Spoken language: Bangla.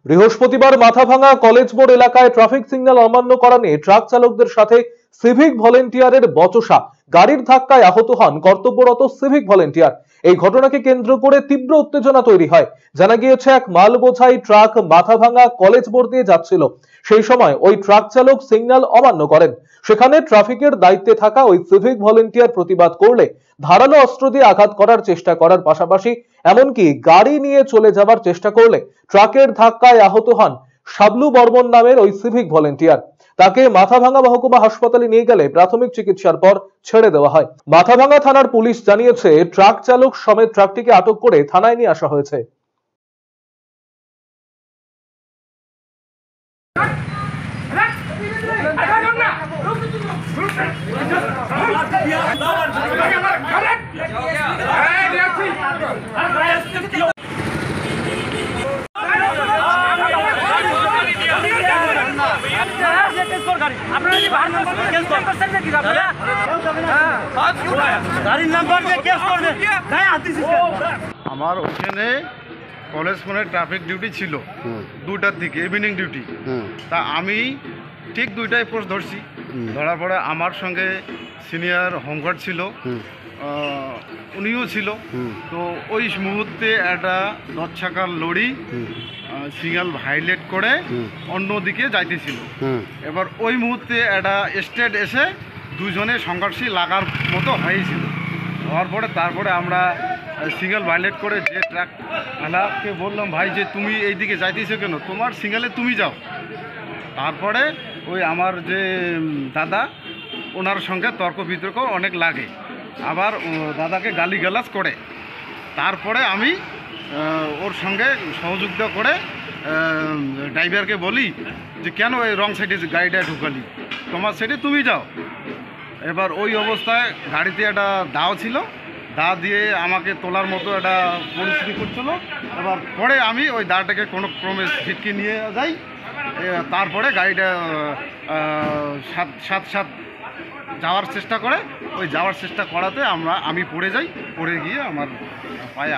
বৃহস্পতিবার মাথাভাঙা কলেজ মোড় এলাকায় ট্রাফিক সিগন্যাল অমান্য করা নিয়ে ট্রাক চালকদের সাথে সিভিক ভলেন্টিয়ারের বচসা। গাড়ির ধাক্কায় আহত হন কর্তব্যরত সিভিক ভলেন্টিয়ার। এই ঘটনাকে কেন্দ্র করে তীব্র উত্তেজনা তৈরি হয়। জানা গিয়েছে, এক মাল বোঝাই ট্রাক মাথাভাঙা কলেজ মোড় দিয়ে যাচ্ছিল। সেই সময় ওই ট্রাক চালক সিগন্যাল অমান্য করেন। সেখানে ট্রাফিকের দায়িত্বে থাকা ওই সিভিক ভলেন্টিয়ার প্রতিবাদ করলে ধারালো অস্ত্র দিয়ে আঘাত করার চেষ্টা করার পাশাপাশি এমনকি গাড়ি নিয়ে চলে যাবার চেষ্টা করলে ট্রাকের ধাক্কায় আহত হন শাবলু বর্মন নামের ওই সিভিক ভলেন্টিয়ার। তাকে মাথাভাঙা মহকুমা হাসপাতালে নিয়ে গেলে প্রাথমিক চিকিৎসার পর ছেড়ে দেওয়া হয়। মাথাভাঙা থানার পুলিশ জানিয়েছে, ট্রাক চালক সমেত ট্রাকটিকে আটক করে থানায় নিয়ে আসা হয়েছে। আমার ওখানে কলেজ মোড়ে ট্রাফিক ডিউটি ছিল 2টার দিকে, ইভিনিং ডিউটি। তা আমি ঠিক 2টায় পোস্ট ধরছি। ধরার পরে আমার সঙ্গে সিনিয়র হোমগার্ড ছিল, উনিও ছিল। তো ওই মুহূর্তে একটা 10 চাকার লরি সিগন্যাল ভাইলেট করে অন্যদিকে যাইতেছিল। এবার ওই মুহূর্তে একটা স্টেট এসে দুজনে সংঘর্ষে লাগার মতো হয়েছিল। হওয়ার পরে তারপরে আমরা সিগন্যাল ভাইলেট করে যে ট্রাক আলাকে বললাম, ভাই যে তুমি এইদিকে যাইতেছো কেন, তোমার সিগন্যালে তুমি যাও। তারপরে ওই আমার যে দাদা, ওনার সঙ্গে তর্ক বিতর্ক অনেক লাগে, আবার দাদাকে গালিগালাজ করে। তারপরে আমি ওর সঙ্গে সহযোগিতা করে ড্রাইভারকে বলি যে কেন এই রং সাইডে গাড়িটা ঢুকালি, তোমার সাইডে তুমি যাও। এবার ওই অবস্থায় গাড়িতে একটা দাও ছিল, দা দিয়ে আমাকে তোলার মতো একটা পরিস্থিতি করছিল। এবার পরে আমি ওই দাটাকে কোনো ক্রমে ছিটকে নিয়ে যাই। তারপরে গাড়িটা সাত যাওয়ার চেষ্টা করে। ওই যাওয়ার চেষ্টা করাতে আমি পড়ে যাই, পড়ে গিয়ে আমার পায়ে